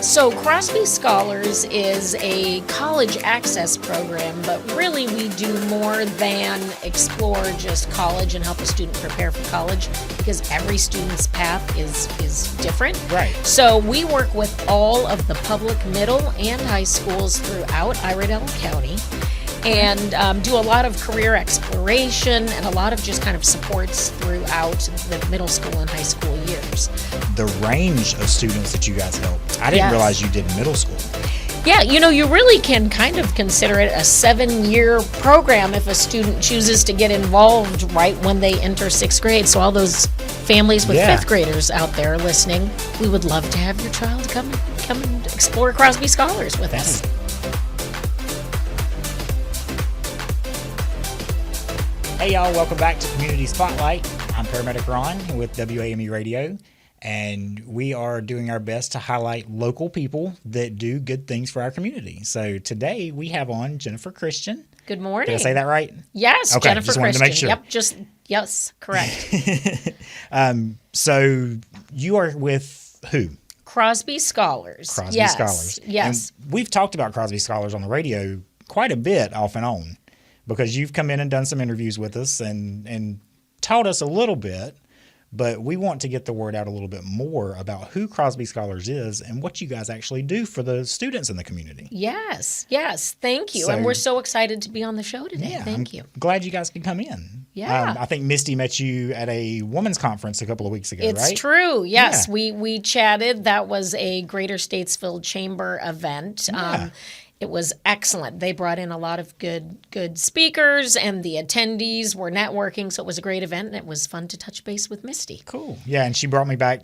So Crosby Scholars is a college access program, but really we do more than explore just college and help a student prepare for college because every student's path is different. Right. So we work with all of the public middle and high schools throughout Iredell County and do a lot of career exploration and a lot of just kind of supports throughout the middle school and high school years. The range of students that you guys help. I didn't realize you did middle school. Yeah, you really can kind of consider it a 7-year program if a student chooses to get involved right when they enter 6th grade. So all those families with 5th graders out there listening, we would love to have your child come and explore Crosby Scholars with us. Hey y'all, welcome back to Community Spotlight. I'm Paramedic Ron with WAME Radio, and we are doing our best to highlight local people that do good things for our community. So today we have on Jennifer Christian. Good morning. Did I say that right? Yes, okay, Jennifer just wanted Christian. to make sure. Yes, correct. So you are with who? Crosby Scholars. Crosby Scholars. Yes. And we've talked about Crosby Scholars on the radio quite a bit off and on, because you've come in and done some interviews with us and taught us a little bit, but we want to get the word out a little bit more about who Crosby Scholars is and what you guys actually do for the students in the community. Yes. Thank you. So, and we're so excited to be on the show today. Yeah, Thank you. Glad you guys could come in. Yeah. I think Misty met you at a women's conference a couple of weeks ago, right? It's true. Yes. Yeah. We chatted. That was a Greater Statesville Chamber event. Yeah. It was excellent. They brought in a lot of good speakers, and the attendees were networking. So it was a great event, and it was fun to touch base with Misty. Cool. Yeah, and she brought me back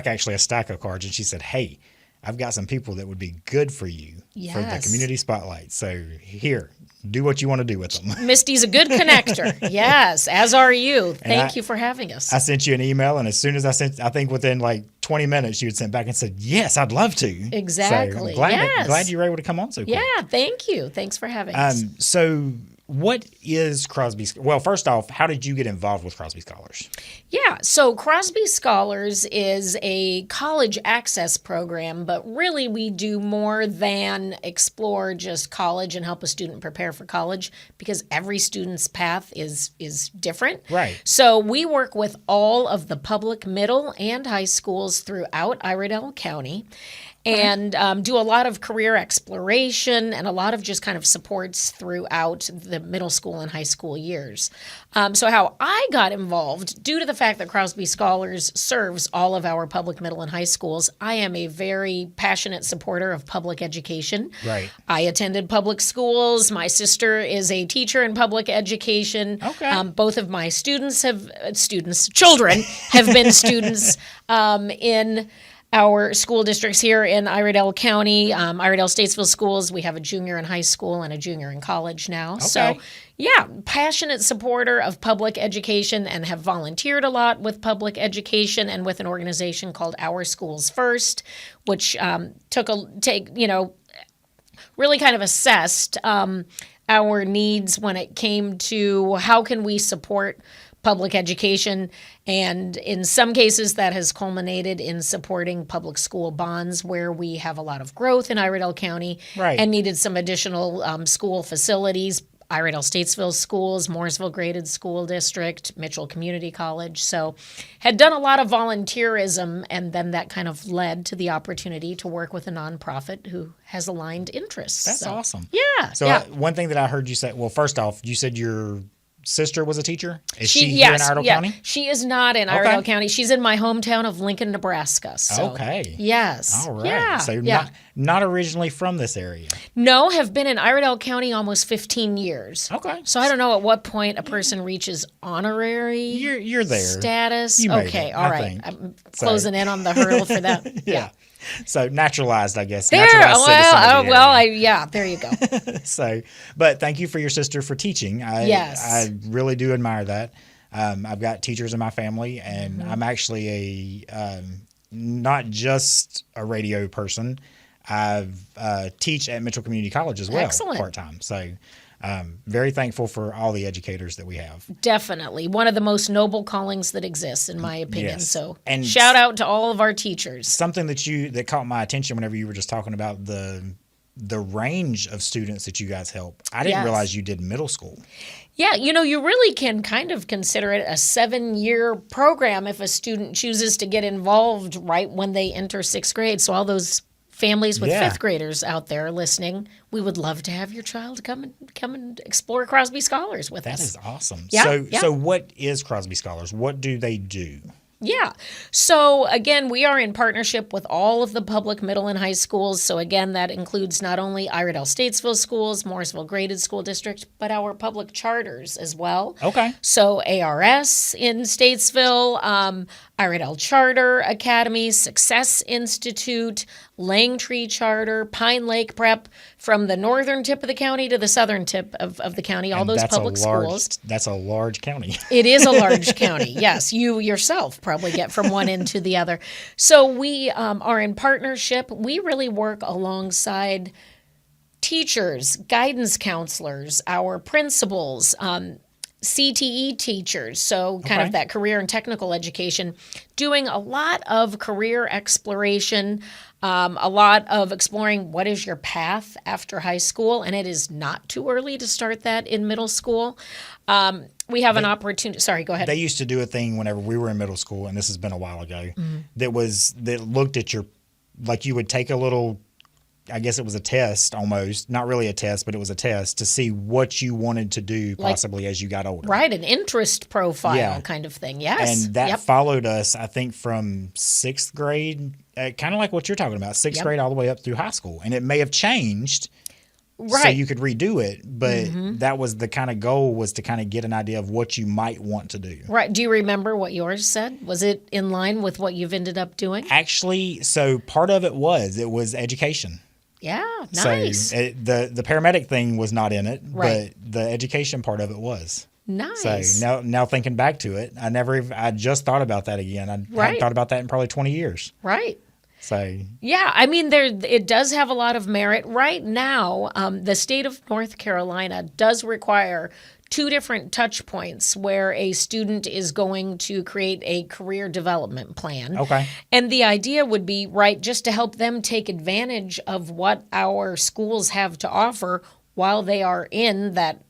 actually a stack of cards, and she said, "Hey, I've got some people that would be good for you for the community spotlight. So here, do what you want to do with them." Misty's a good connector. Yes, as are you. Thank you for having us. I sent you an email, and as soon as I think within like 20 minutes, you had sent back and said, "Yes, I'd love to." Exactly. So I'm glad you were able to come on so quick. Yeah, thank you. Thanks for having us. So what is Crosby? Well, first off, how did you get involved with Crosby Scholars? Yeah, so Crosby Scholars is a college access program, but really we do more than explore just college and help a student prepare for college because every student's path is different. Right. So we work with all of the public middle and high schools throughout Iredell County and do a lot of career exploration and a lot of just kind of supports throughout the middle school and high school years. So how I got involved, due to the fact that Crosby Scholars serves all of our public middle and high schools, I am a very passionate supporter of public education. Right. I attended public schools. My sister is a teacher in public education. Okay. Both of my children have been students in our school districts here in Iredell County, Iredell Statesville schools. We have a junior in high school and a junior in college now. Okay. So, yeah, passionate supporter of public education and have volunteered a lot with public education and with an organization called Our Schools First, which really kind of assessed our needs when it came to how can we support public education, and in some cases that has culminated in supporting public school bonds where we have a lot of growth in Iredell County and needed some additional school facilities, Iredell Statesville Schools, Mooresville Graded School District, Mitchell Community College. So had done a lot of volunteerism, and then that kind of led to the opportunity to work with a nonprofit who has aligned interests. That's awesome. Yeah. So one thing that I heard you say, well, first off, you said your sister was a teacher? Is she here in Iredell County? She is not in Iredell County. She's in my hometown of Lincoln, Nebraska. So, okay. Yes. All right. Yeah. So not originally from this area. No, have been in Iredell County almost 15 years. Okay. So I don't know at what point a person reaches honorary You're there. status. You made okay. it, All I right. think. I'm closing in on the hurdle for that. Yeah. So naturalized, I guess. There. There you go. So, but thank you for your sister for teaching. I really do admire that. I've got teachers in my family, and I'm actually not just a radio person. I teach at Mitchell Community College as well, part-time. So Very thankful for all the educators that we have. Definitely. One of the most noble callings that exists, in my opinion. Yes. So And shout out to all of our teachers. Something that caught my attention whenever you were just talking about the range of students that you guys help. I didn't realize you did middle school. Yeah, you really can kind of consider it a 7-year program if a student chooses to get involved right when they enter 6th grade. So all those families with 5th graders out there listening, we would love to have your child come and explore Crosby Scholars with us. That is awesome. Yeah, So what is Crosby Scholars? What do they do? Yeah. So again, we are in partnership with all of the public middle and high schools. So again, that includes not only Iredell Statesville schools, Morrisville Graded School District, but our public charters as well. Okay. So ARS in Statesville, Iredell Charter Academy, Success Institute, Langtree Charter, Pine Lake Prep, from the northern tip of the county to the southern tip of the county, all those public schools. That's a large county. It is a large county. Yes, you yourself probably get from one end to the other. So we are in partnership. We really work alongside teachers, guidance counselors, our principals, CTE teachers, so kind of that career and technical education, doing a lot of career exploration, a lot of exploring what is your path after high school, and it is not too early to start that in middle school. We have an opportunity. Sorry, go ahead. They used to do a thing whenever we were in middle school, and this has been a while ago, that looked at like you would take a little, I guess it was a test almost, not really a test, but it was a test to see what you wanted to do possibly as you got older. Right, an interest profile kind of thing, yes. And that followed us, I think, from 6th grade, kind of like what you're talking about, 6th grade all the way up through high school. And it may have changed so you could redo it, but that was the kind of goal, was to kind of get an idea of what you might want to do. Right. Do you remember what yours said? Was it in line with what you've ended up doing? Actually, so part of it was education. Yeah, nice. So the paramedic thing was not in it, but the education part of it was. Nice. So now thinking back to it, I just thought about that again. I hadn't thought about that in probably 20 years. Right. So yeah, I mean, it does have a lot of merit. Right now, the state of North Carolina does require 2 different touch points where a student is going to create a career development plan. Okay. And the idea would be, just to help them take advantage of what our schools have to offer while they are in that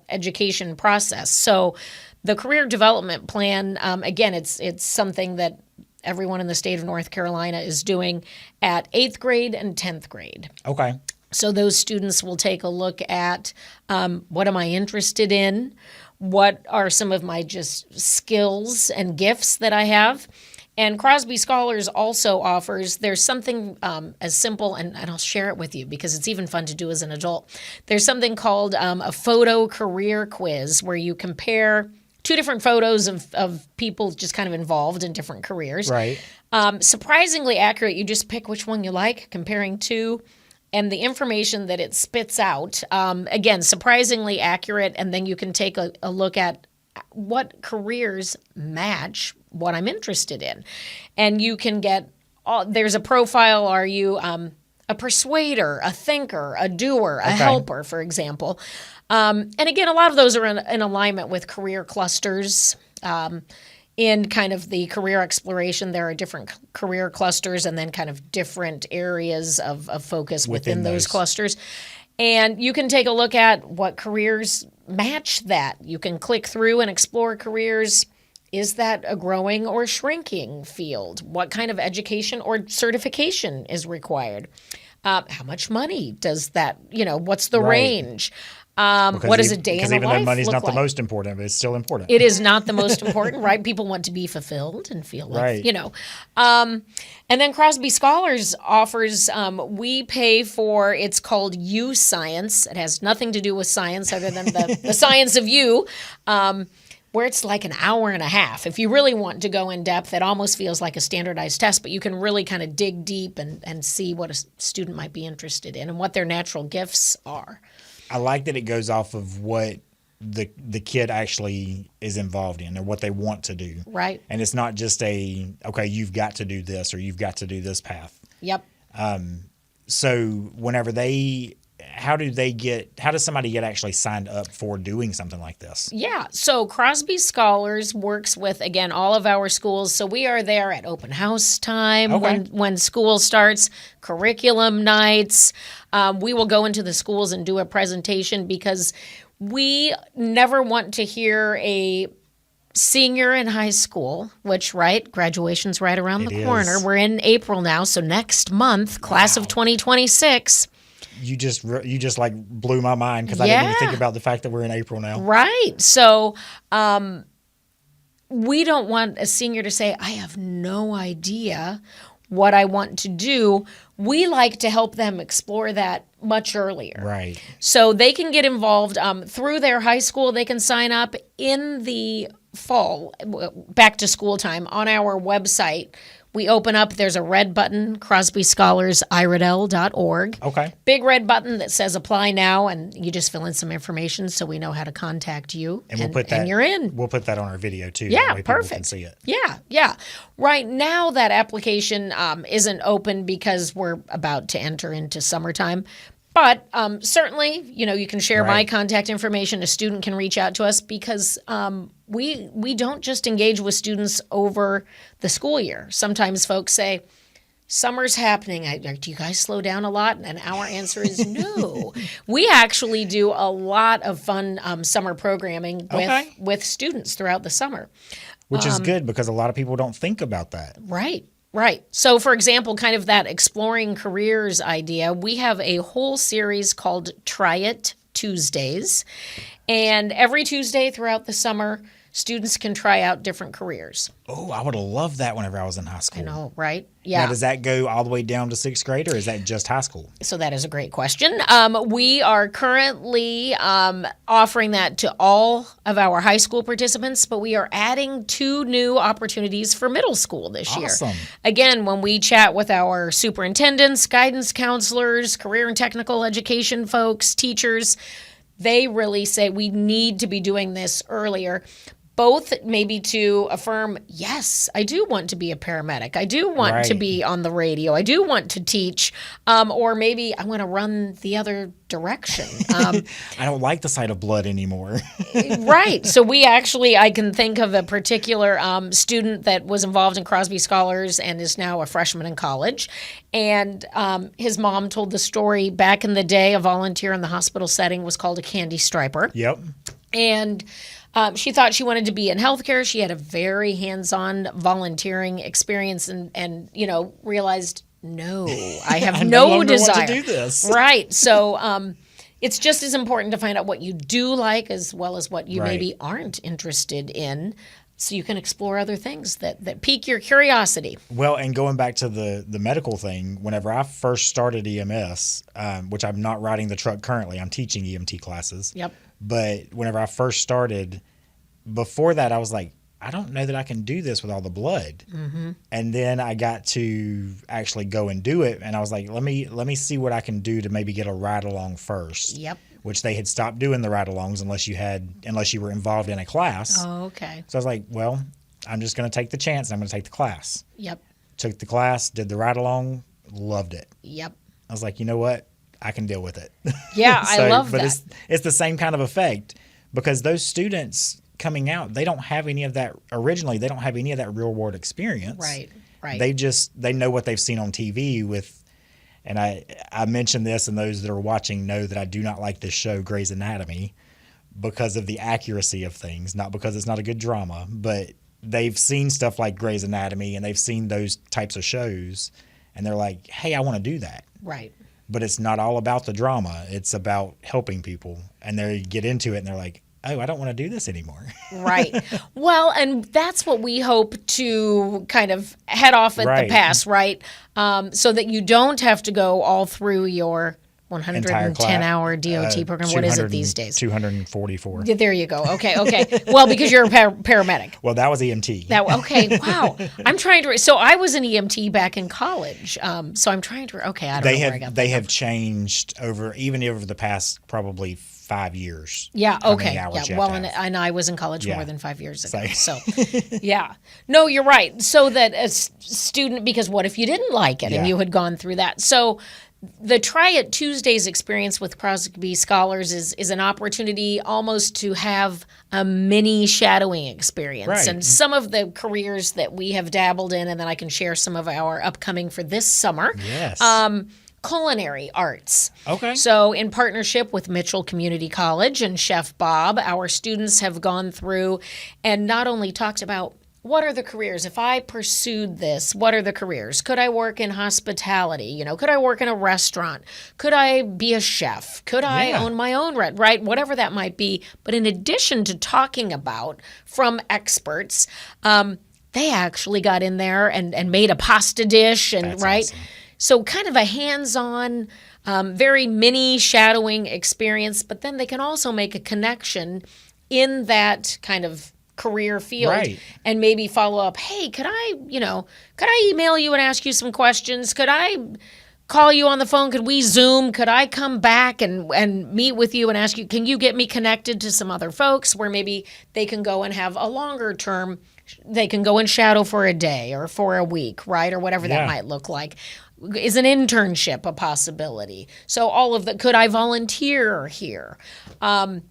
education process. So the career development plan, again, it's something that everyone in the state of North Carolina is doing at 8th grade and 10th grade. Okay. So those students will take a look at what am I interested in? What are some of my just skills and gifts that I have? And Crosby Scholars also offers, there's something as simple, and I'll share it with you because it's even fun to do as an adult. There's something called a photo career quiz where you compare 2 different photos of people just kind of involved in different careers. Right. Surprisingly accurate. You just pick which one you like, comparing 2. And the information that it spits out, again, surprisingly accurate. And then you can take a look at what careers match what I'm interested in. And you can get, there's a profile. Are you a persuader, a thinker, a doer, a helper, for example? And again, a lot of those are in alignment with career clusters. In kind of the career exploration, there are different career clusters and then kind of different areas of focus within those clusters. And you can take a look at what careers match that. You can click through and explore careers. Is that a growing or shrinking field? What kind of education or certification is required? How much money does that, what's the range? What does a day in the life look like? Because even though money's not the most important, it's still important. It is not the most important, right? People want to be fulfilled and feel like, And then Crosby Scholars offers, we pay for, it's called You Science. It has nothing to do with science other than the science of you, where it's like an hour and a half. If you really want to go in depth, it almost feels like a standardized test, but you can really kind of dig deep and see what a student might be interested in and what their natural gifts are. I like that it goes off of what the kid actually is involved in or what they want to do. Right. And it's not just you've got to do this or you've got to do this path. Yep. So whenever they how does somebody get actually signed up for doing something like this? Yeah. So Crosby Scholars works with, again, all of our schools. So we are there at open house time when school starts, curriculum nights. We will go into the schools and do a presentation because we never want to hear a senior in high school, which, graduation's right around the corner. We're in April now. So next month, class of 2026. You just like blew my mind because I didn't even think about the fact that we're in April now. Right. So we don't want a senior to say, I have no idea what I want to do. We like to help them explore that much earlier. Right. So they can get involved through their high school. They can sign up in the fall, back to school time, on our website. We open up, there's a red button, Crosby Scholars, iredell.org. Okay. Big red button that says apply now, and you just fill in some information so we know how to contact you. And we'll put that, and you're in. We'll put that on our video too. Yeah, that way perfect. People can see it. Yeah. Right now that application isn't open because we're about to enter into summertime. But certainly, you can share my contact information. A student can reach out to us because we don't just engage with students over the school year. Sometimes folks say, summer's happening. Do you guys slow down a lot? And our answer is no. We actually do a lot of fun summer programming with students throughout the summer. Which is good because a lot of people don't think about that. Right. So, for example, kind of that exploring careers idea, we have a whole series called Try It Tuesdays. And every Tuesday throughout the summer, students can try out different careers. Oh, I would have loved that whenever I was in high school. I know, right? Yeah. Now, does that go all the way down to 6th grade, or is that just high school? So that is a great question. We are currently offering that to all of our high school participants, but we are adding 2 new opportunities for middle school this year. Again, when we chat with our superintendents, guidance counselors, career and technical education folks, teachers, they really say we need to be doing this earlier. Both maybe to affirm, yes, I do want to be a paramedic. I do want to be on the radio. I do want to teach. Or maybe I want to run the other direction. I don't like the sight of blood anymore. Right. So I can think of a particular student that was involved in Crosby Scholars and is now a freshman in college. And his mom told the story back in the day. A volunteer in the hospital setting was called a candy striper. Yep. And she thought she wanted to be in healthcare. She had a very hands-on volunteering experience and realized, no, I have no desire want to do this. Right. So it's just as important to find out what you do like as well as what you maybe aren't interested in, so you can explore other things that pique your curiosity. Well, and going back to the medical thing, whenever I first started EMS, which I'm not riding the truck currently, I'm teaching EMT classes. Yep. But whenever I first started, before that, I was like, I don't know that I can do this with all the blood. Mm-hmm. And then I got to actually go and do it, and I was like, let me see what I can do to maybe get a ride along first. Yep. Which they had stopped doing the ride alongs unless you were involved in a class. Oh, okay. So I was like, well, I'm just going to take the chance and I'm going to take the class. Yep. Took the class, did the ride along, loved it. Yep. I was like, you know what? I can deal with it. Yeah, I love that. But it's the same kind of effect because those students coming out, they don't have any of that originally. They don't have any of that real world experience. Right. They know what they've seen on TV with. And I mentioned this, and those that are watching know that I do not like this show, Grey's Anatomy, because of the accuracy of things, not because it's not a good drama, but they've seen stuff like Grey's Anatomy and they've seen those types of shows, and they're like, hey, I want to do that. Right. But it's not all about the drama. It's about helping people. And they get into it, and they're like, oh, I don't want to do this anymore. Right. Well, and that's what we hope to kind of head off at the pass, right? So that you don't have to go all through your 110-hour DOT program. What is it these days? 244. There you go. Okay. Well, because you're a paramedic. Well, that was EMT. Okay. Wow. I'm trying to. So I was an EMT back in college. So I'm trying to. Okay. I don't know where I got that. They have changed over the past probably 5 years. Yeah. Okay. Yeah. Well, and I was in college more than 5 years ago. So, yeah. No, you're right. So that a student, because what if you didn't like it and you had gone through that? So the Try It Tuesdays experience with Crosby Scholars is an opportunity almost to have a mini shadowing experience. Right. And some of the careers that we have dabbled in, and then I can share some of our upcoming for this summer. Yes. Culinary arts. Okay. So in partnership with Mitchell Community College and Chef Bob, our students have gone through and not only talked about what are the careers? If I pursued this, what are the careers? Could I work in hospitality? Could I work in a restaurant? Could I be a chef? Could I own my own right? Whatever that might be. But in addition to talking about from experts, they actually got in there and made a pasta dish and That's right. awesome. So kind of a hands-on, very mini shadowing experience, but then they can also make a connection in that kind of career field and maybe follow up. Hey, could I email you and ask you some questions? Could I call you on the phone? Could we Zoom? Could I come back and meet with you and ask you, can you get me connected to some other folks where maybe they can go and have a longer term, they can go and shadow for a day or for a week, right? Or whatever that might look like. Is an internship a possibility? So all of that, could I volunteer here? And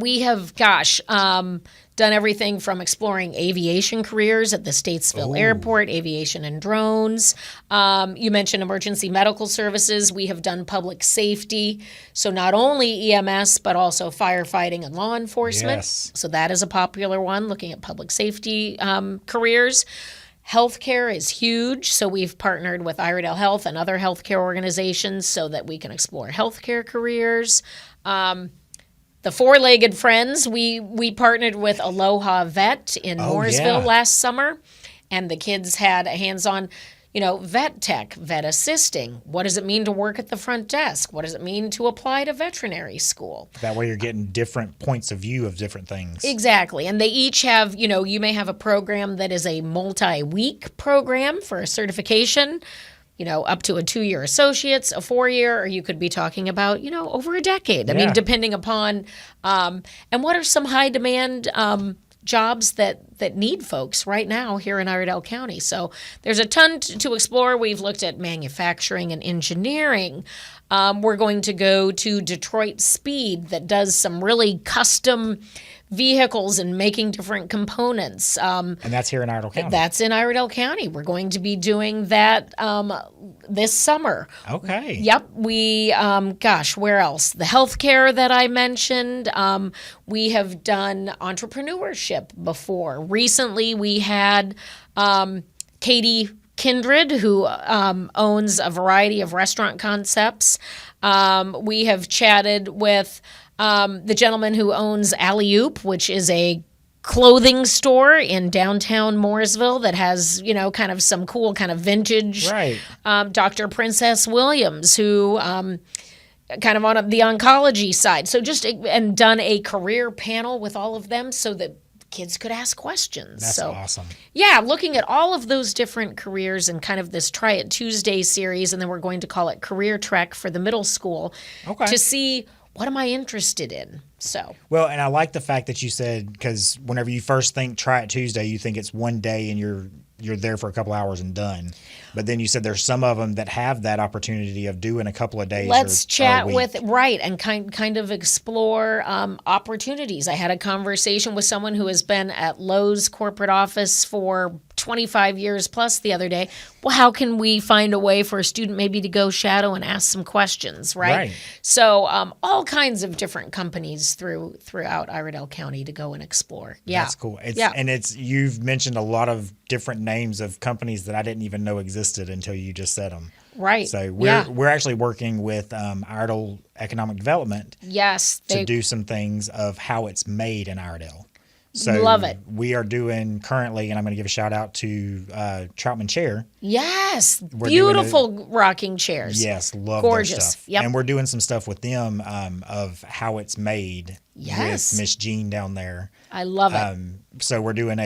we have, done everything from exploring aviation careers at the Statesville Airport, aviation and drones. You mentioned emergency medical services. We have done public safety. So not only EMS, but also firefighting and law enforcement. Yes. So that is a popular one, looking at public safety careers. Healthcare is huge, so we've partnered with Iredell Health and other healthcare organizations so that we can explore healthcare careers. The Four-Legged Friends, we partnered with Aloha Vet in Mooresville last summer, and the kids had a hands-on, vet tech, vet assisting. What does it mean to work at the front desk? What does it mean to apply to veterinary school? That way you're getting different points of view of different things. Exactly. And they each have, you may have a program that is a multi-week program for a certification, up to a 2-year associate's, a 4-year, or you could be talking about, over a decade. I mean, depending upon, and what are some high demand jobs that need folks right now here in Iredell County. So there's a ton to explore. We've looked at manufacturing and engineering. We're going to go to Detroit Speed that does some really custom vehicles and making different components. And that's here in Iredell County. That's in Iredell County. We're going to be doing that this summer. Okay. Yep. We, where else? The healthcare that I mentioned. We have done entrepreneurship before. Recently, we had Katie Kindred, who owns a variety of restaurant concepts. We have chatted with the gentleman who owns Alley Oop, which is a clothing store in downtown Mooresville that has, kind of some cool kind of vintage. Right. Dr. Princess Williams, who kind of on the oncology side. So and done a career panel with all of them so that kids could ask questions. That's awesome. Yeah, looking at all of those different careers and kind of this Try It Tuesday series, and then we're going to call it Career Trek for the middle school to see what am I interested in. So well, and I like the fact that you said, because whenever you first think Try It Tuesday, you think it's one day and you're there for a couple hours and done. But then you said there's some of them that have that opportunity of doing a couple of days. Let's chat or a week. with and kind of explore opportunities. I had a conversation with someone who has been at Lowe's corporate office for 25 years plus the other day. Well, how can we find a way for a student maybe to go shadow and ask some questions, right? So all kinds of different companies throughout Iredell County to go and explore. Yeah, that's cool. And you've mentioned a lot of different names of companies that I didn't even know existed until you just said them. Right. So we're actually working with Iredell Economic Development. Yes. To do some things of how it's made in Iredell. So love it. We are doing currently, and I'm going to give a shout out to Troutman Chair. Yes, beautiful rocking chairs. Yes, love gorgeous. Their stuff. Yep. And we're doing some stuff with them of how it's made. Yes, with Miss Jean down there. I love it. So we're doing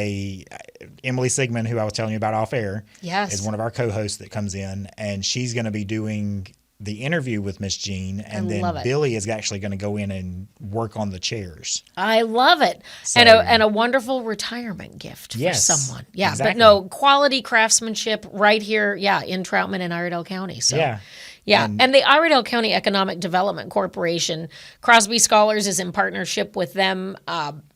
Emily Sigmund, who I was telling you about off air. Yes, is one of our co-hosts that comes in, and she's going to be doing the interview with Miss Jean, and then Billy is actually going to go in and work on the chairs. I love it. So, and a wonderful retirement gift for someone. Yeah, exactly. But no, quality craftsmanship right here, in Troutman and Iredell County. So Yeah, and the Iredell County Economic Development Corporation, Crosby Scholars is in partnership with them.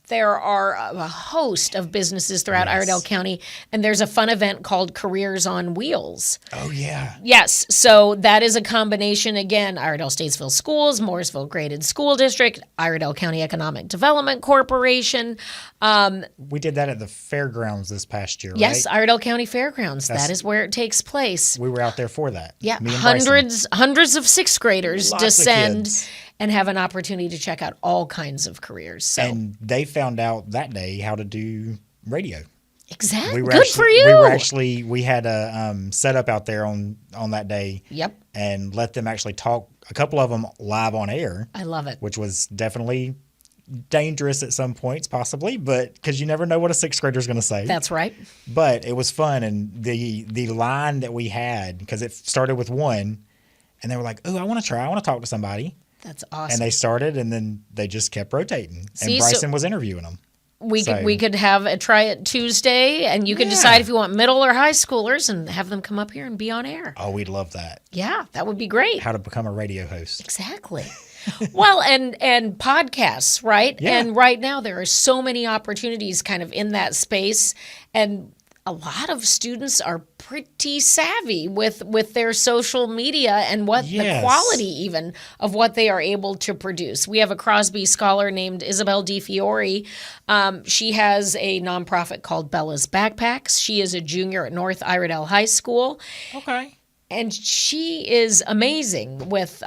There are a host of businesses throughout Iredell County, and there's a fun event called Careers on Wheels. Oh, yeah. Yes, so that is a combination, again, Iredell Statesville Schools, Mooresville Graded School District, Iredell County Economic Development Corporation. We did that at the fairgrounds this past year, Yes, right? Iredell County Fairgrounds. That is where it takes place. We were out there for that. Yeah, Me and Bryson. hundreds of sixth graders Lots of descend kids. and have an opportunity to check out all kinds of careers. So And they found out that day how to do radio. exactly, We good for you. We had a setup out there on that day. Yep, And let them actually talk, a couple of them live on air, I love it. which was definitely dangerous at some points, possibly, but because you never know what a sixth grader is going to say. That's right. But it was fun, and the line that we had, because it started with one, and they were like, "Oh, I want to talk to somebody," That's awesome. and they started, and then they just kept rotating, See, and so- Bryson was interviewing them. we could have a try it Tuesday, and you can decide if you want middle or high schoolers, and have them come up here and be on air. Oh, we'd love that. Yeah, that would be great. How to become a radio host. Exactly. Well, and podcasts, right? Yeah. And right now there are so many opportunities kind of in that space, and a lot of students are pretty savvy with their social media and what the Yes. quality even of what they are able to produce. We have a Crosby scholar named Isabel DiFiore. She has a nonprofit called Bella's Backpacks. She is a junior at North Iredell High School. Okay. And she is amazing with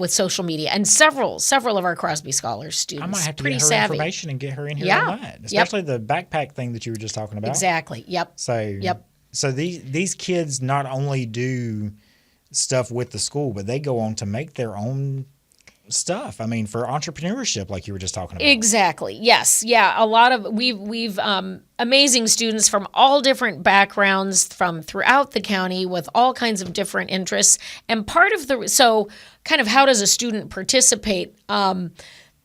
social media, and several of our Crosby Scholars students. I might have to pretty get her savvy. information and get her in here Yeah. on that, especially the backpack thing that you were just talking about. Exactly. Yep. So these kids not only do stuff with the school, but they go on to make their own stuff. I mean, for entrepreneurship, like you were just talking about. Exactly. Yes. Yeah. A lot of we've amazing students from all different backgrounds from throughout the county with all kinds of different interests. And part of kind of how does a student participate?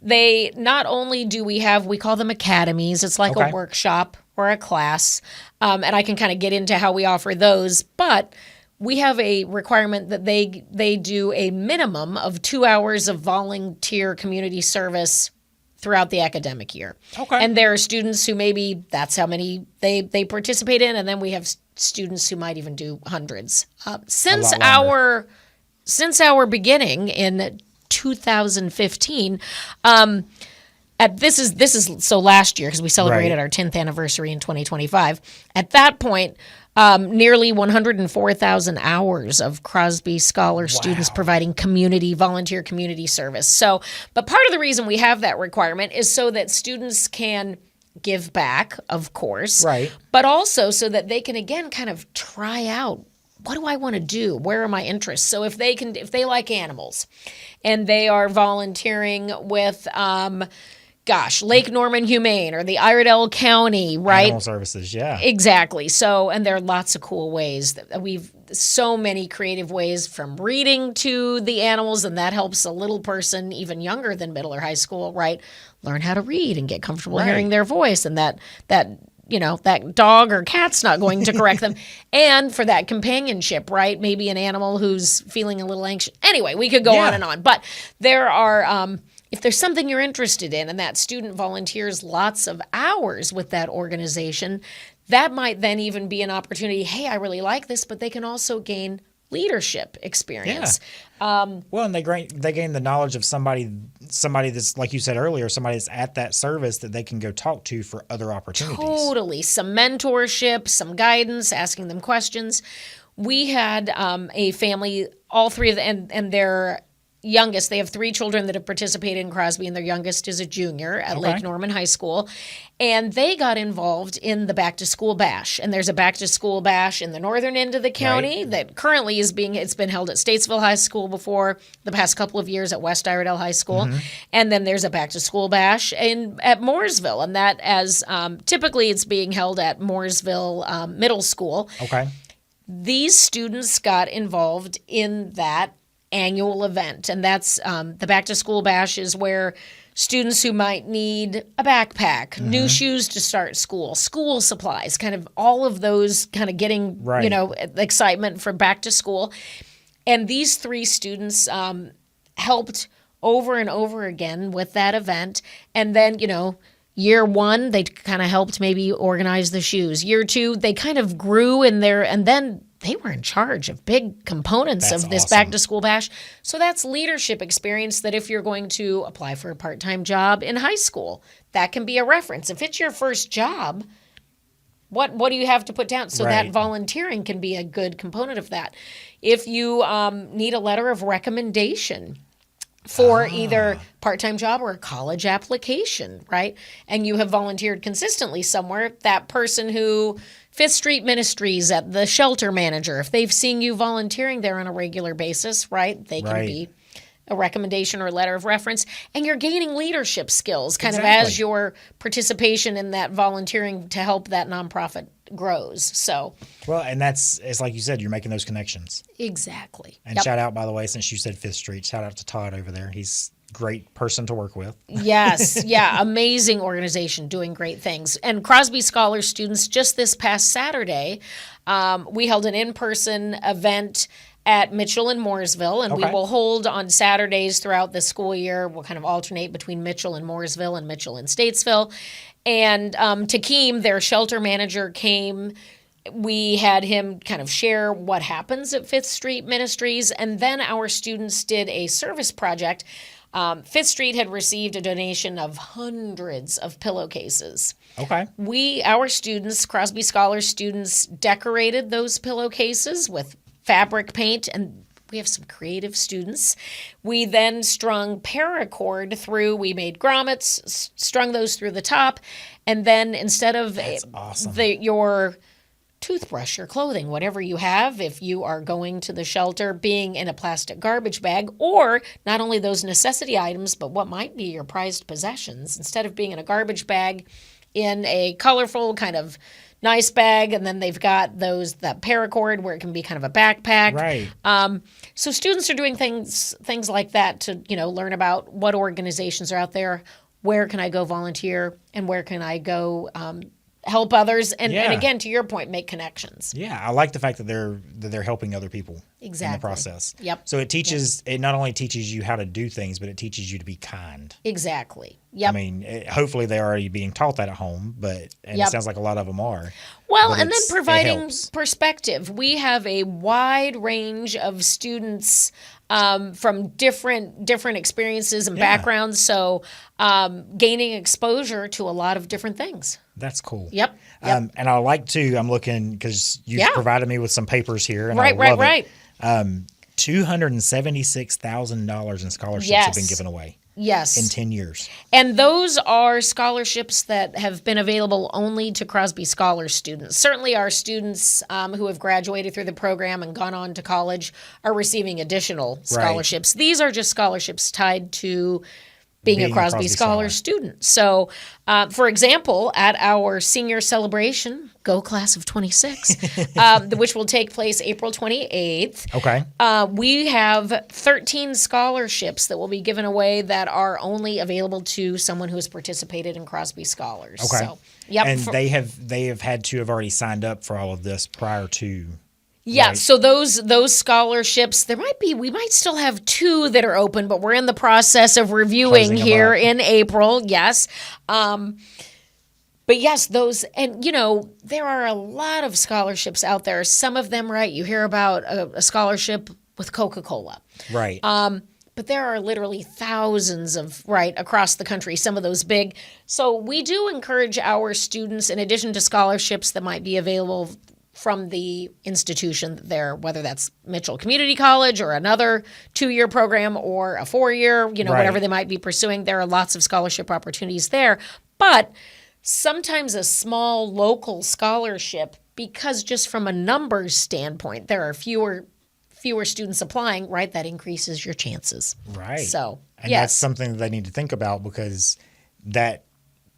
They not only do we call them academies. It's like Okay. a workshop or a class, and I can kind of get into how we offer those, but we have a requirement that they do a minimum of 2 hours of volunteer community service throughout the academic year. Okay. And there are students who maybe that's how many they participate in, and then we have students who might even do hundreds. Since lot our beginning in 2015, this is so last year because we celebrated Right. our 10th anniversary in 2025. At that point, nearly 104,000 hours of Crosby Scholar students providing volunteer community service. So, but part of the reason we have that requirement is so that students can give back, of course, Right. but also so that they can again kind of try out, what do I want to do? Where are my interests? So if they like animals and they are volunteering with Lake Norman Humane or the Iredell County, right? Animal services, yeah. Exactly. So, and there are lots of cool ways that so many creative ways from reading to the animals, and that helps a little person even younger than middle or high school, right? Learn how to read and get comfortable hearing their voice, and that dog or cat's not going to correct them. And for that companionship, right? Maybe an animal who's feeling a little anxious. Anyway, we could go on and on, but there are, if there's something you're interested in and that student volunteers lots of hours with that organization, that might then even be an opportunity. Hey, I really like this, but they can also gain leadership experience. Well, and they gain the knowledge of somebody that's, like you said earlier, somebody that's at that service that they can go talk to for other opportunities. Totally. Some mentorship, some guidance, asking them questions. We had a family, all three of them, and their youngest, they have 3 children that have participated in Crosby, and their youngest is a junior at Lake Norman High School. And they got involved in the Back to School Bash. And there's a Back to School Bash in the northern end of the county that currently it's been held at Statesville High School before, the past couple of years at West Iredell High School. Mm-hmm. And then there's a Back to School Bash at Mooresville. And that typically it's being held at Mooresville Middle School. Okay. These students got involved in that annual event, and that's the Back to School Bash is where students who might need a backpack, new shoes to start school supplies, kind of all of those kind of getting excitement for back to school. And these 3 students helped over and over again with that event. And then, year 1, they kind of helped maybe organize the shoes. Year 2, they kind of grew in there, and then they were in charge of big components That's of this awesome. back to school bash. So that's leadership experience that if you're going to apply for a part-time job in high school, that can be a reference. If it's your first job, what do you have to put down? So that Right. volunteering can be a good component of that. If you need a letter of recommendation for either part-time job or a college application, right? And you have volunteered consistently somewhere, that person who 5th Street Ministries at the shelter manager, if they've seen you volunteering there on a regular basis, right? They can Right. be a recommendation or letter of reference, and you're gaining leadership skills kind of Exactly. as your participation in that volunteering to help that nonprofit grows. So Well, and it's like you said, you're making those connections. exactly. And Yep. shout out, by the way, since you said 5th Street, shout out to Todd over there. He's a great person to work with. Yes. Yeah. Amazing organization doing great things. And Crosby Scholars students, just this past Saturday, we held an in-person event at Mitchell and Mooresville, and we Okay. will hold on Saturdays throughout the school year. We'll kind of alternate between Mitchell and Mooresville and Mitchell and Statesville. And Takeem, their shelter manager, came. We had him kind of share what happens at 5th Street Ministries, and then our students did a service project. 5th Street had received a donation of hundreds of pillowcases. Okay. Our students, Crosby Scholars students, decorated those pillowcases with fabric paint, and we have some creative students. We then strung paracord through, we made grommets, strung those through the top, and then instead of awesome. your toothbrush or clothing, whatever you have, if you are going to the shelter, being in a plastic garbage bag, or not only those necessity items, but what might be your prized possessions, instead of being in a garbage bag, in a colorful kind of nice bag, and then they've got that paracord where it can be kind of a backpack. Right. So students are doing things like that to learn about what organizations are out there, where can I go volunteer, and where can I go help others, and Yeah. again, to your point, make connections. Yeah, I like the fact that they're helping other people in Exactly. the process. Yep. So it not only teaches you how to do things, but it teaches you to be kind. Exactly. Yep. I mean, hopefully they're already being taught that at home, and Yep. it sounds like a lot of them are. Well, But and then it providing helps. perspective. We have a wide range of students from different experiences and Yeah. backgrounds, so gaining exposure to a lot of different things. That's cool. Yep. And I like to. I'm looking because you've Yeah. provided me with some papers here, and Right, I love right. it. $276,000 in scholarships have been Yes. given away Yes. in 10 years. And those are scholarships that have been available only to Crosby Scholars students. Certainly our students who have graduated through the program and gone on to college are receiving additional scholarships. These are just scholarships tied to being a Crosby Scholars student. So, for example, at our senior celebration, Go Class of 26, which will take place April 28th, Okay. we have 13 scholarships that will be given away that are only available to someone who has participated in Crosby Scholars. Okay. So, yep. And they have had to have already signed up for all of this prior to. Yeah, right? so those scholarships, we might still have 2 that are open, but we're in the process of reviewing Closing them here up. in April. Yes. But yes, those, and there are a lot of scholarships out there. Some of them, right, you hear about a scholarship with Coca-Cola. Right. But there are literally thousands across the country, some of those big. So we do encourage our students, in addition to scholarships that might be available from the institution there, whether that's Mitchell Community College or another 2-year program or a 4-year, whatever they might be pursuing. There are lots of scholarship opportunities there. But sometimes a small local scholarship, because just from a numbers standpoint, there are fewer students applying, right? That increases your chances. Right. So, and yes. that's something that they need to think about, because that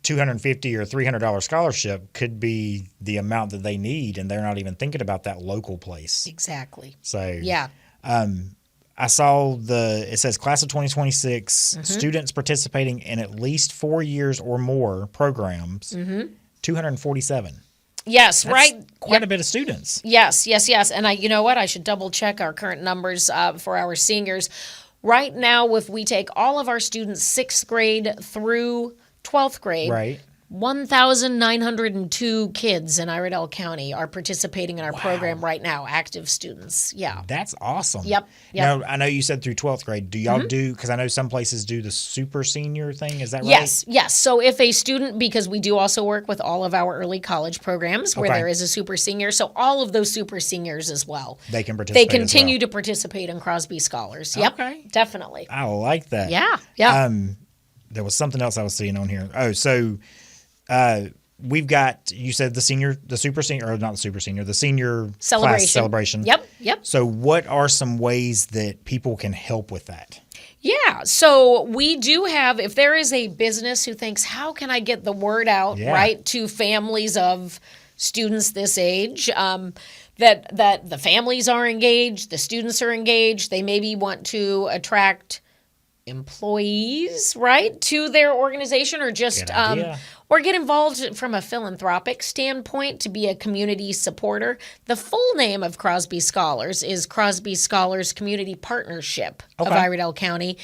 $250 or $300 scholarship could be the amount that they need, and they're not even thinking about that local place. Exactly. So Yeah. I saw it says class of 2026 students participating in at least 4 years or more programs, 247. Yes, That's right. quite a bit of students. Yes. And you know what? I should double check our current numbers for our seniors. Right now, if we take all of our students 6th grade through 12th grade, Right. 1,902 kids in Iredell County are participating in our program right now, active students. Yeah. That's awesome. Yep. Now, I know you said through 12th grade. Do y'all do, because I know some places do the super senior thing. Is that right? Yes. So if a student, because we do also work with all of our early college programs where Okay. there is a super senior, so all of those super seniors as well. They can participate. They continue to participate in Crosby Scholars. Yep. Okay. Definitely. I like that. Yeah. There was something else I was seeing on here. Oh, so we've got, you said the super senior, or not the super senior, the senior class celebration. Yep. So what are some ways that people can help with that? Yeah. So we do have, if there is a business who thinks, how can I get the word out, right, to families of students this age, that the families are engaged, the students are engaged, they maybe want to attract employees, right, to their organization, or just or get involved from a philanthropic standpoint to be a community supporter. The full name of Crosby Scholars is Crosby Scholars Community Partnership of Iredell County.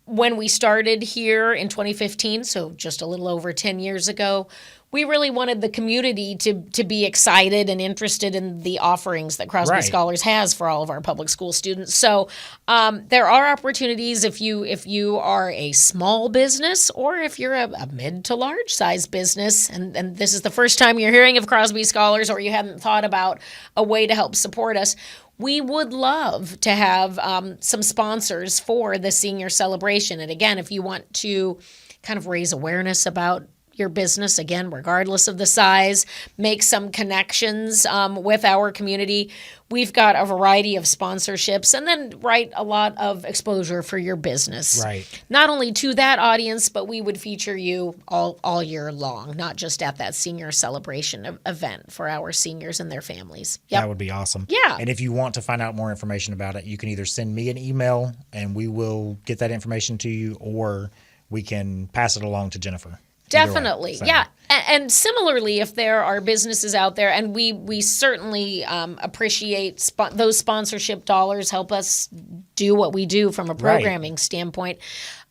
When we started here in 2015, so just a little over 10 years ago, we really wanted the community to be excited and interested in the offerings that Crosby Scholars has for all of our public school students. So there are opportunities if you are a small business, or if you're a mid to large size business, and this is the first time you're hearing of Crosby Scholars, or you hadn't thought about a way to help support us. We would love to have some sponsors for the senior celebration. And again, if you want to kind of raise awareness about your business, again, regardless of the size, make some connections with our community. We've got a variety of sponsorships, and then a lot of exposure for your business. Right. Not only to that audience, but we would feature you all year long, not just at that senior celebration event for our seniors and their families. That would be awesome. Yeah. And if you want to find out more information about it, you can either send me an email and we will get that information to you, or we can pass it along to Jennifer. Definitely. Yeah. And similarly, if there are businesses out there, and we certainly appreciate those sponsorship dollars, help us do what we do from a programming standpoint.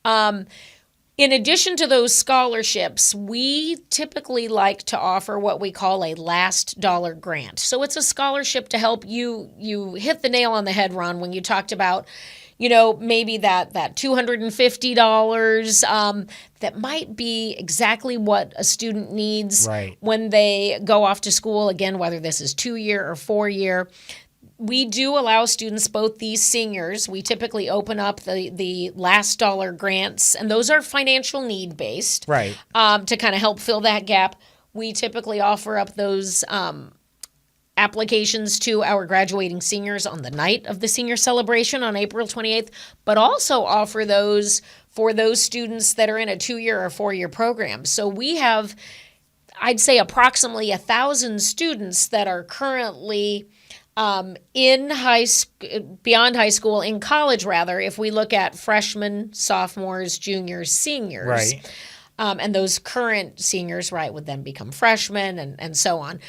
In addition to those scholarships, we typically like to offer what we call a last dollar grant. So it's a scholarship to help you hit the nail on the head, Ron, when you talked about, maybe that $250 that might be exactly what a student needs when they go off to school, again, whether this is 2-year or 4-year. We do allow students, both these seniors, we typically open up the last dollar grants, and those are financial need based, to kind of help fill that gap. We typically offer up those applications to our graduating seniors on the night of the senior celebration on April 28th, but also offer those for those students that are in a 2-year or 4-year program. So we have, I'd say, approximately 1,000 students that are currently in beyond high school, in college rather, if we look at freshmen, sophomores, juniors, seniors. And those current seniors, would then become freshmen and so on.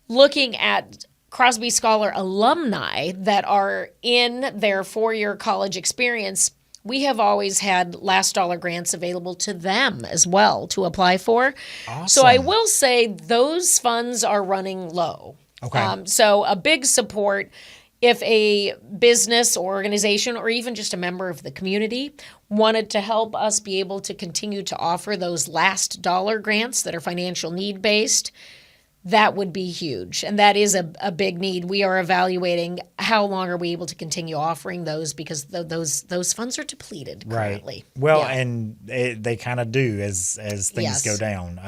Looking at Crosby Scholar alumni that are in their 4-year college experience, we have always had last dollar grants available to them as well to apply for. Awesome. So I will say those funds are running low. Okay. So a big support if a business or organization, or even just a member of the community, wanted to help us be able to continue to offer those last dollar grants that are financial need based. That would be huge. And that is a big need. We are evaluating how long are we able to continue offering those, because those funds are depleted currently. Well, and they kind of do as things go down.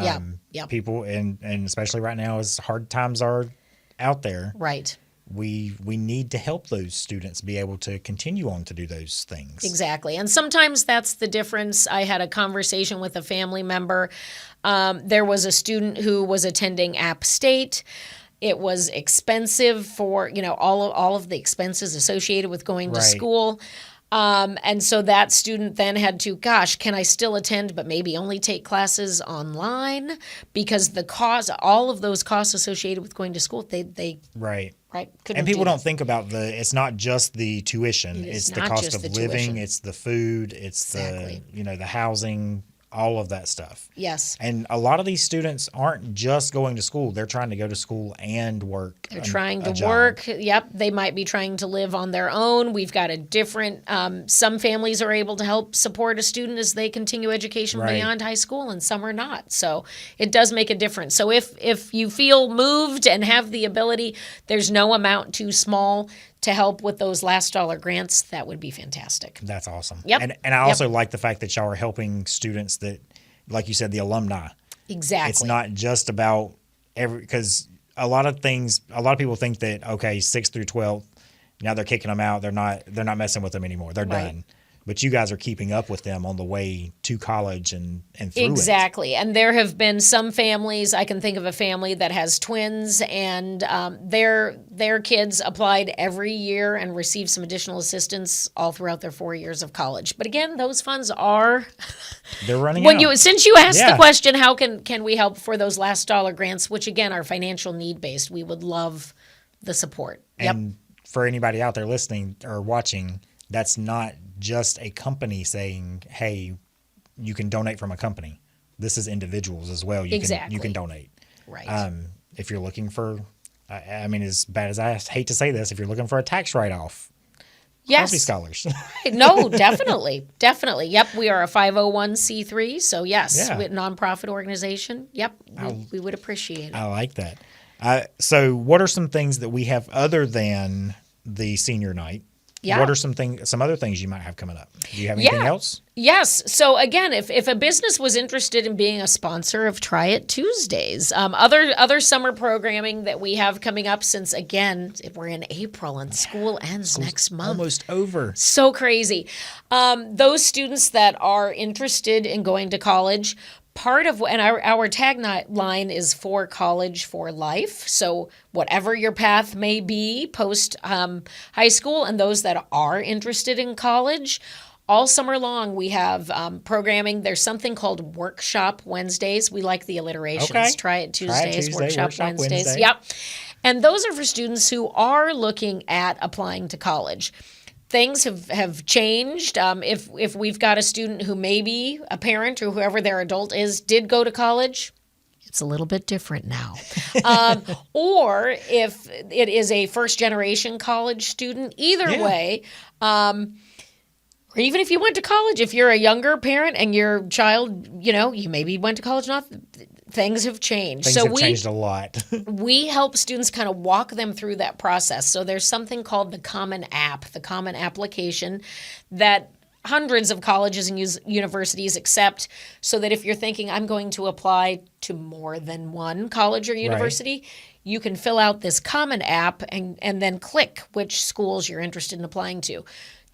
People, and especially right now as hard times are out there. We need to help those students be able to continue on to do those things. Exactly. And sometimes that's the difference. I had a conversation with a family member. There was a student who was attending App State. It was expensive for, all of the expenses associated with going to school. And so that student then had to, gosh, can I still attend, but maybe only take classes online? Because the cost, all of those costs associated with going to school, they Right. couldn't And people do don't think about it's not just the tuition. It is It's the not cost just of the living. tuition. It's the food. It's Exactly. the housing, all of that stuff. Yes. And a lot of these students aren't just going to school. They're trying to go to school and work. They're trying a to job. work. Yep. They might be trying to live on their own. We've got a different, some families are able to help support a student as they continue education Right. beyond high school, and some are not. So it does make a difference. So if you feel moved and have the ability, there's no amount too small to help with those last dollar grants. That would be fantastic. That's awesome. Yep. And I also like the fact that y'all are helping students that, like you said, the alumni. Exactly. It's not just about because a lot of people think that, okay, 6th through 12th, now they're kicking them out. They're not messing with them anymore. They're Right. done. But you guys are keeping up with them on the way to college and through it. Exactly. And there have been some families, I can think of a family that has twins, and their kids applied every year and received some additional assistance all throughout their 4 years of college. But again, those funds are They're running out. Since you asked the Yeah. question, how can we help for those last dollar grants, which again are financial need based, we would love the support. And for anybody out there listening or watching, that's not just a company saying, hey, you can donate from a company. This is individuals as well. You Exactly. can donate. Right. If you're looking for, I mean, as bad as I hate to say this, if you're looking for a tax write-off, Yes. Crosby Scholars. No, definitely. Definitely. Yep. We are a 501c3. So, yes, Yeah. we're a nonprofit organization. Yep. We would appreciate it. I like that. So what are some things that we have other than the senior night? Yeah. What are some other things you might have coming up? Do you have anything Yeah. else? Yes. So again, if a business was interested in being a sponsor of Try It Tuesdays, other summer programming that we have coming up, since again we're in April and school ends next month. Almost over. So crazy. Those students that are interested in going to college, part of, and our tagline is for college for life. So whatever your path may be post high school, and those that are interested in college, all summer long we have programming. There's something called Workshop Wednesdays. We like the alliterations. Okay. Try It Tuesdays, Workshop Wednesdays. Wednesday. Yep. And those are for students who are looking at applying to college. Things have changed. If we've got a student who maybe a parent or whoever their adult is did go to college, it's a little bit different now. Or if it is a first generation college student, either way, or even if you went to college, if you're a younger parent and your child, you maybe went to college, not things have changed. Things have changed a lot. We help students kind of walk them through that process. So there's something called the Common App, the Common Application, that hundreds of colleges and universities accept, so that if you're thinking, I'm going to apply to more than one college or university, you can fill out this Common App and then click which schools you're interested in applying to.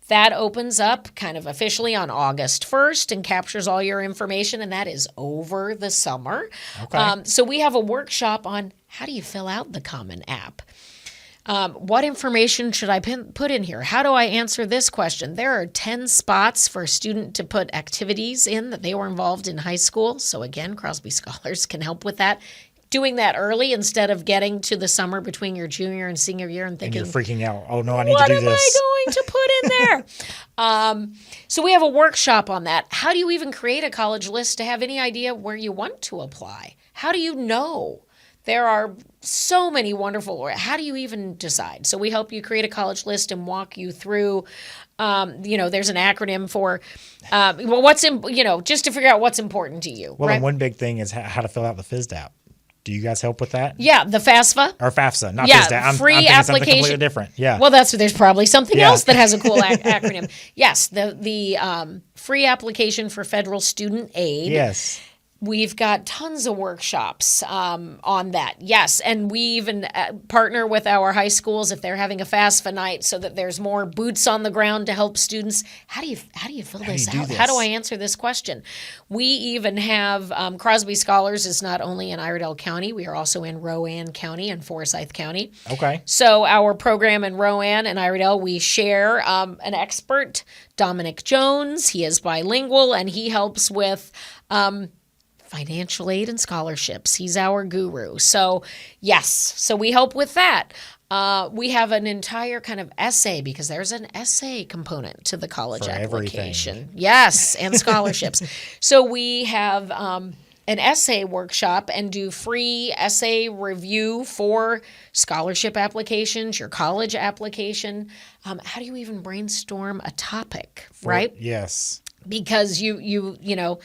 That opens up kind of officially on August 1st and captures all your information, and that is over the summer. Okay. So we have a workshop on how do you fill out the Common App? What information should I put in here? How do I answer this question? There are 10 spots for a student to put activities in that they were involved in high school. So again, Crosby Scholars can help with that. Doing that early instead of getting to the summer between your junior and senior year and And thinking, you're freaking out. Oh, no, I need to what do am this. I going to put in there? So we have a workshop on that. How do you even create a college list to have any idea where you want to apply? How do you know? There are so many wonderful, how do you even decide? So we help you create a college list and walk you through, there's an acronym for, just to figure out what's important to you. Well, right? and one big thing is how to fill out the FISD app. Do you guys help with that? Yeah, the FAFSA. Or FAFSA, not Yeah, FISD. I'm free thinking something application. completely different. Yeah. Well, there's probably something Yeah. else that has a cool acronym. Yes, the free application for federal student aid. Yes. We've got tons of workshops on that. Yes, and we even partner with our high schools if they're having a FAFSA night, so that there's more boots on the ground to help students. How do you fill this out? How do I answer this question? We even have Crosby Scholars is not only in Iredell County, we are also in Rowan County and Forsyth County. Okay. So our program in Rowan and Iredell, we share an expert, Dominic Jones. He is bilingual and he helps with financial aid and scholarships. He's our guru. So yes, so we help with that. We have an entire kind of essay, because there's an essay component to the college application. Everything. Yes, and scholarships. So we have an essay workshop and do free essay review for scholarship applications, your college application. How do you even brainstorm a topic, right? Yes. Because you know,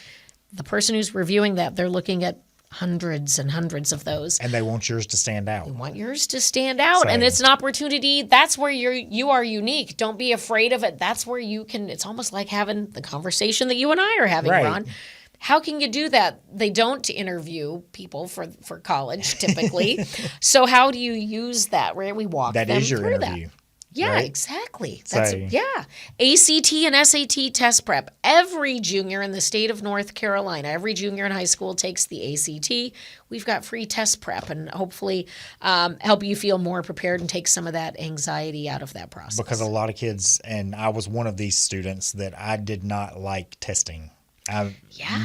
the person who's reviewing that, they're looking at hundreds and hundreds of those. And they want yours to stand out. They want yours to stand out. So, and it's an opportunity. That's where you are unique. Don't be afraid of it. That's where you can, it's almost like having the conversation that you and I are having, right. Ron. How can you do that? They don't interview people for college typically. So how do you use that? Where we walk that them is your through interview. that. Yeah, right? Exactly. So, ACT and SAT test prep. Every junior in the state of North Carolina, every junior in high school takes the ACT. We've got free test prep and hopefully help you feel more prepared and take some of that anxiety out of that process. Because a lot of kids, and I was one of these students, that I did not like testing. I'm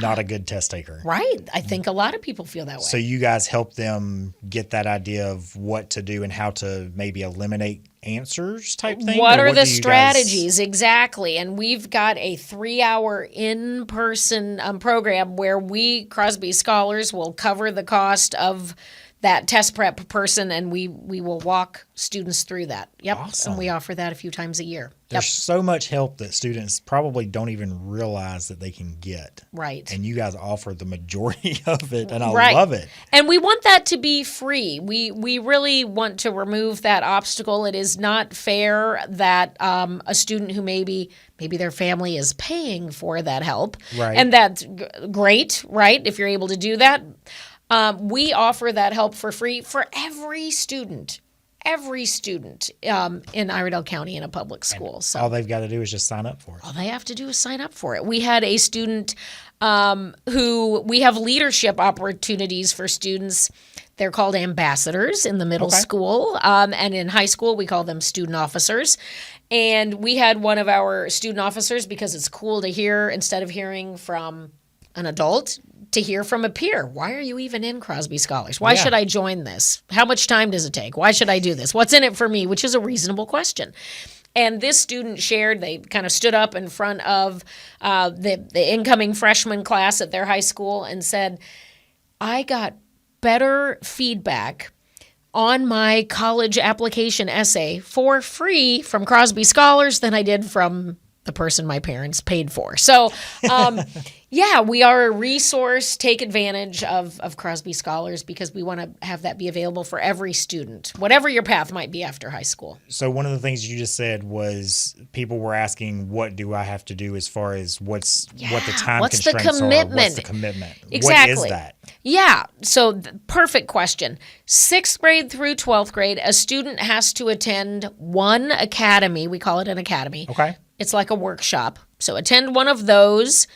not a good test taker. Right. I think a lot of people feel that way. So you guys help them get that idea of what to do and how to maybe eliminate answers type thing? What are the strategies? Exactly. And we've got a 3-hour in-person program where Crosby Scholars, will cover the cost of that test prep person, and we will walk students through that. Yep. Awesome. And we offer that a few times a year. There's so much help that students probably don't even realize that they can get. Right. And you guys offer the majority of it, and I right. love it. And we want that to be free. We really want to remove that obstacle. It is not fair that a student who maybe their family is paying for that help. Right. And that's great, right, if you're able to do that. We offer that help for free for every student in Iredell County in a public school. So all they've got to do is just sign up for it. All they have to do is sign up for it. We had a student who we have leadership opportunities for students. They're called ambassadors in the middle school. And in high school, we call them student officers. And we had one of our student officers, because it's cool to hear, instead of hearing from an adult, to hear from a peer. Why are you even in Crosby Scholars? Why should I join this? How much time does it take? Why should I do this? What's in it for me? Which is a reasonable question. And this student shared, they kind of stood up in front of the incoming freshman class at their high school and said, I got better feedback on my college application essay for free from Crosby Scholars than I did from the person my parents paid for. So, we are a resource. Take advantage of Crosby Scholars, because we want to have that be available for every student, whatever your path might be after high school. So one of the things you just said was people were asking, what do I have to do as far as what the time What's the constraints commitment? are? What's the commitment? Exactly. What is that? Yeah. So perfect question. 6th grade through 12th grade, a student has to attend one academy. We call it an academy. Okay. It's like a workshop. So attend one of those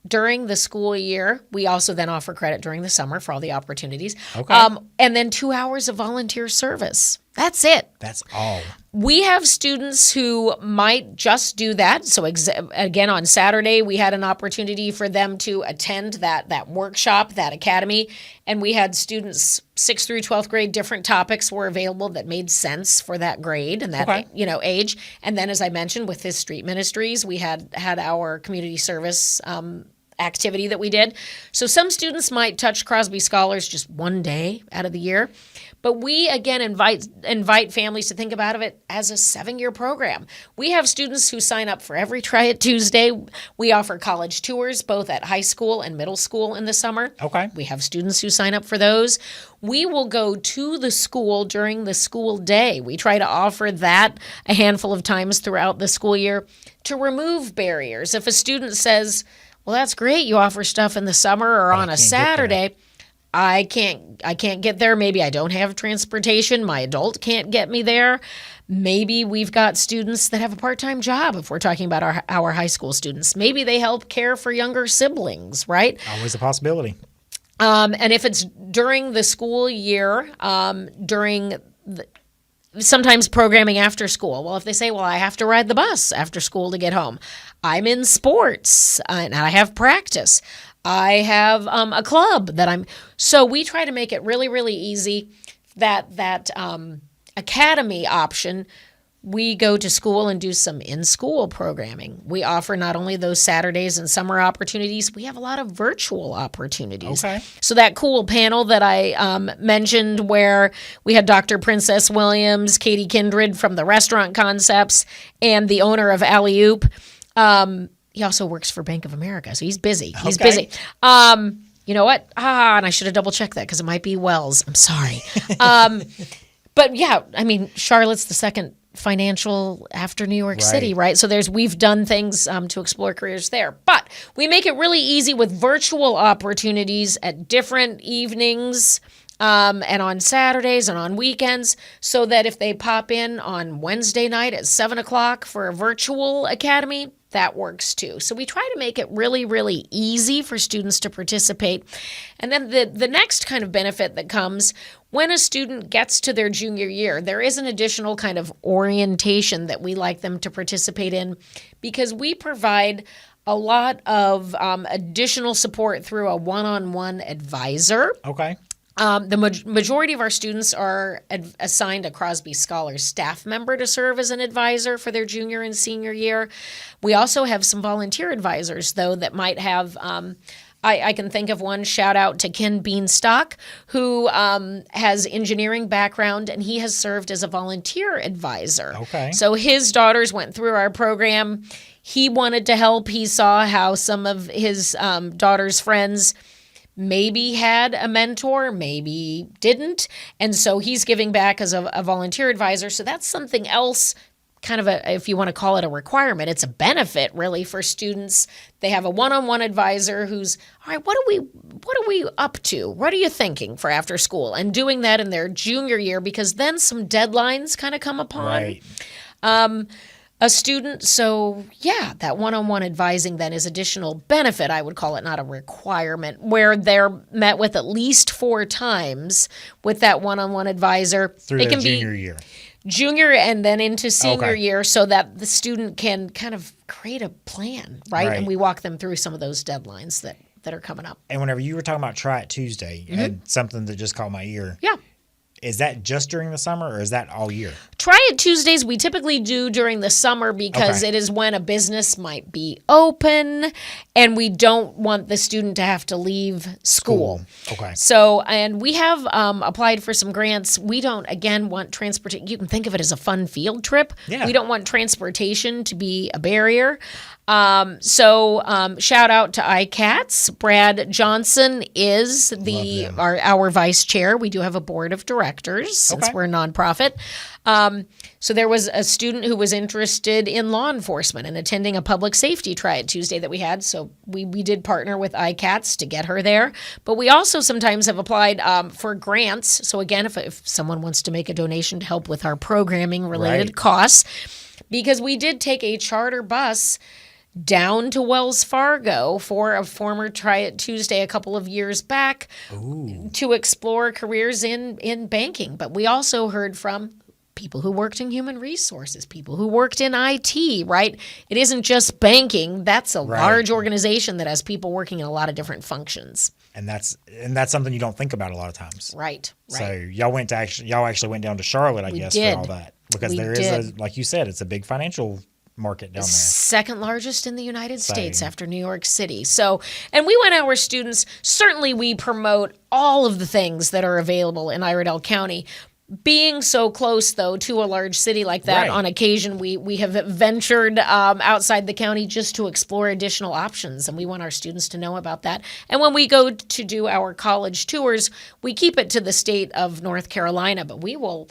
during the school year. We also then offer credit during the summer for all the opportunities. Okay. And then 2 hours of volunteer service. That's it. That's all. We have students who might just do that. So again, on Saturday, we had an opportunity for them to attend that workshop, that academy. And we had students 6th through 12th grade, different topics were available that made sense for that grade and that age. And then, as I mentioned, with His Street Ministries, we had our community service activity that we did. So some students might touch Crosby Scholars just one day out of the year. But we, again, invite families to think about it as a 7-year program. We have students who sign up for every Try It Tuesday. We offer college tours, both at high school and middle school in the summer. Okay. We have students who sign up for those. We will go to the school during the school day. We try to offer that a handful of times throughout the school year to remove barriers. If a student says, Well, that's great. You offer stuff in the summer or on a Saturday. I can't get there. Maybe I don't have transportation. My adult can't get me there. Maybe we've got students that have a part-time job if we're talking about our high school students. Maybe they help care for younger siblings, right? Always a possibility. And if it's during the school year, sometimes programming after school. Well, if they say, well, I have to ride the bus after school to get home. I'm in sports and I have practice. I have a club that so we try to make it really, really easy. That academy option, we go to school and do some in-school programming. We offer not only those Saturdays and summer opportunities, we have a lot of virtual opportunities. Okay. So that cool panel that I mentioned where we had Dr. Princess Williams, Katie Kindred from the Restaurant Concepts, and the owner of Alley Oop. He also works for Bank of America, so he's busy. He's busy. You know what? And I should have double-checked that because it might be Wells. I'm sorry. But yeah, I mean, Charlotte's the second financial after New York City, right? So we've done things to explore careers there. But we make it really easy with virtual opportunities at different evenings and on Saturdays and on weekends, so that if they pop in on Wednesday night at 7 o'clock for a virtual academy, that works too. So we try to make it really, really easy for students to participate. And then the next kind of benefit that comes when a student gets to their junior year, there is an additional kind of orientation that we like them to participate in, because we provide a lot of additional support through a one-on-one advisor. Okay. The majority of our students are assigned a Crosby Scholars staff member to serve as an advisor for their junior and senior year. We also have some volunteer advisors, though, that might have I can think of one. Shout out to Ken Beanstock, who has engineering background, and he has served as a volunteer advisor. Okay. So his daughters went through our program. He wanted to help. He saw how some of his daughter's friends maybe had a mentor, maybe didn't. And so he's giving back as a volunteer advisor. So that's something else, kind of if you want to call it a requirement, it's a benefit really for students. They have a one-on-one advisor who's, all right, what are we up to? What are you thinking for after school? And doing that in their junior year, because then some deadlines kind of come upon. Right. A student. So yeah, that one-on-one advising then is additional benefit. I would call it, not a requirement, where they're met with at least 4 times with that one-on-one advisor. Through it their can junior be year. Junior and then into senior Okay. year, so that the student can kind of create a plan, right? And we walk them through some of those deadlines that are coming up. And whenever you were talking about Try It Tuesday, and something that just caught my ear. Yeah. Is that just during the summer, or is that all year? Try It Tuesdays we typically do during the summer, because it is when a business might be open and we don't want the student to have to leave school. Okay. So, and we have applied for some grants. We don't, again, want transportation. You can think of it as a fun field trip. Yeah. We don't want transportation to be a barrier. So shout out to ICATS. Brad Johnson is our vice chair. We do have a board of directors since we're a nonprofit. So there was a student who was interested in law enforcement and attending a public safety Try It Tuesday that we had. So we did partner with ICATS to get her there. But we also sometimes have applied for grants. So again, if someone wants to make a donation to help with our programming related costs, because we did take a charter bus down to Wells Fargo for a former Try It Tuesday a couple of years back to explore careers in banking. But we also heard from people who worked in human resources, people who worked in IT, right? It isn't just banking. That's a large organization that has people working in a lot of different functions. And that's something you don't think about a lot of times. Right. So y'all actually went down to Charlotte, I guess, for all that. Because there is like you said, it's a big financial market down there. Second largest in the United States after New York City. So, and we want our students, certainly we promote all of the things that are available in Iredell County. Being so close, though, to a large city like that, on occasion we have ventured outside the county just to explore additional options, and we want our students to know about that. And when we go to do our college tours, we keep it to the state of North Carolina, but we will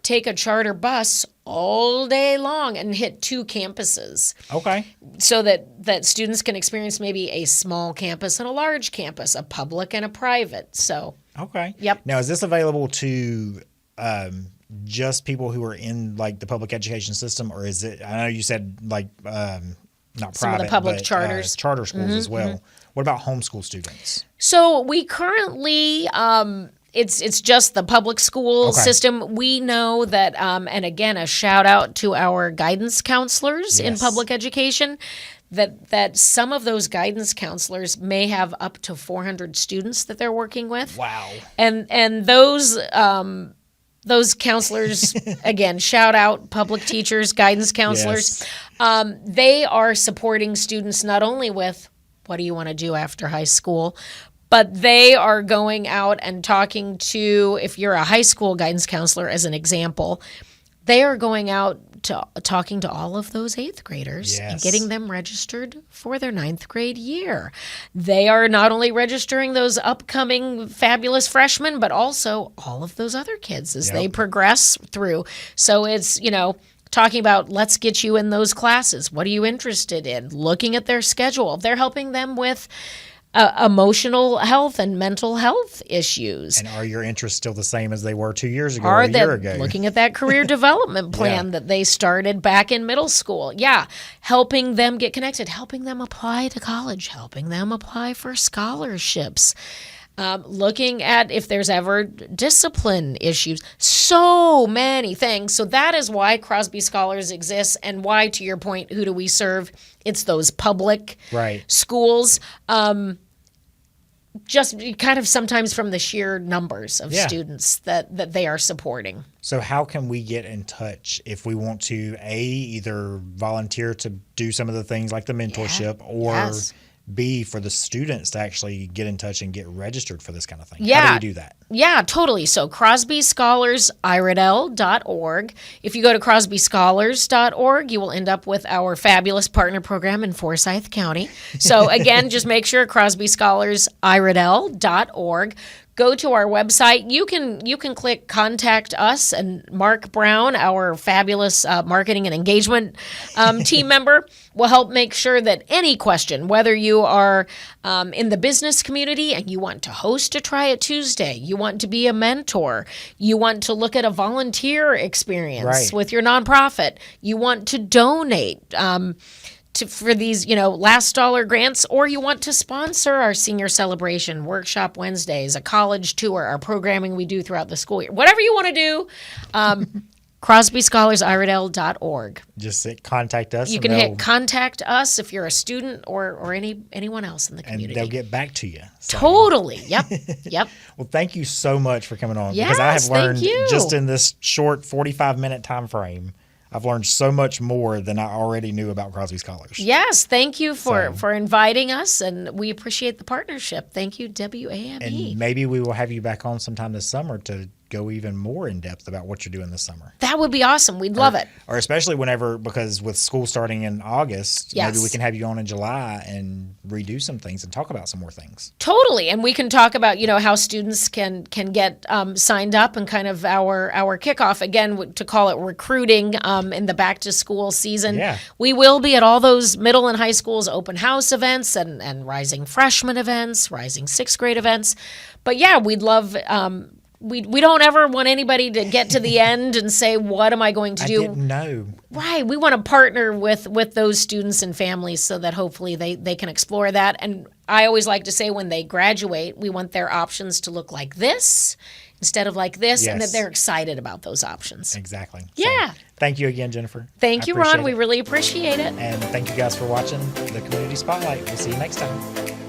take a charter bus all day long and hit 2 campuses. Okay. So that students can experience maybe a small campus and a large campus, a public and a private. So, okay. Yep. Now, is this available to just people who are in like the public education system, or is it? I know you said like not some private, of the public but, charters, charter schools as well. What about homeschool students? So we currently, it's just the public school system. We know that, and again, a shout out to our guidance counselors in public education, that some of those guidance counselors may have up to 400 students that they're working with. Wow. And those counselors, again, shout out public teachers, guidance counselors. Yes. They are supporting students not only with what do you want to do after high school, but they are going out and talking to, if you're a high school guidance counselor, as an example, they are going out to talking to all of those 8th graders and getting them registered for their 9th grade year. They are not only registering those upcoming fabulous freshmen, but also all of those other kids as they progress through. So it's, talking about let's get you in those classes. What are you interested in? Looking at their schedule. They're helping them with emotional health and mental health issues. And are your interests still the same as they were 2 years ago or a year ago? Looking at that career development plan that they started back in middle school. Yeah. Helping them get connected, helping them apply to college, helping them apply for scholarships. Looking at if there's ever discipline issues, so many things. So that is why Crosby Scholars exists, and why, to your point, who do we serve? It's those public schools. Just kind of sometimes from the sheer numbers of students that they are supporting. So how can we get in touch if we want to, either volunteer to do some of the things like the mentorship, or B, for the students to actually get in touch and get registered for this kind of thing? How do we do that? Yeah, totally. So Crosby Scholars, iredell.org. If you go to crosbyscholars.org, you will end up with our fabulous partner program in Forsyth County. So again, just make sure Crosby Scholars, iredell.org. Go to our website. You can click Contact Us, and Mark Brown, our fabulous marketing and engagement team member, will help make sure that any question, whether you are in the business community and you want to host a Try It Tuesday, you want to be a mentor, you want to look at a volunteer experience with your nonprofit, you want to donate for these, last dollar grants, or you want to sponsor our senior celebration, workshop Wednesdays, a college tour, our programming we do throughout the school year, whatever you want to do, crosbyscholars.iredell.org. Just contact us. You can hit contact us if you're a student or anyone else in the community. And they'll get back to you. So. Totally. Yep. Yep. Well, thank you so much for coming on. Yes, because I have learned thank you. Just in this short 45-minute time frame, I've learned so much more than I already knew about Crosby Scholars. Yes, thank you for inviting us, and we appreciate the partnership. Thank you, WAME. And maybe we will have you back on sometime this summer to go even more in depth about what you're doing this summer. That would be awesome. We'd love it. Or especially because with school starting in August, maybe we can have you on in July and redo some things and talk about some more things. Totally. And we can talk about, how students can get signed up, and kind of our kickoff, again, to call it recruiting in the back to school season. Yeah. We will be at all those middle and high schools open house events and rising freshman events, rising 6th grade events. But yeah, we'd love we don't ever want anybody to get to the end and say, what am I going to do? I didn't know. Right. We want to partner with those students and families so that hopefully they can explore that. And I always like to say, when they graduate, we want their options to look like this instead of like this, and that they're excited about those options. Exactly. Yeah. So, thank you again, Jennifer. Thank you, Ron. We really appreciate it. And thank you guys for watching the Community Spotlight. We'll see you next time.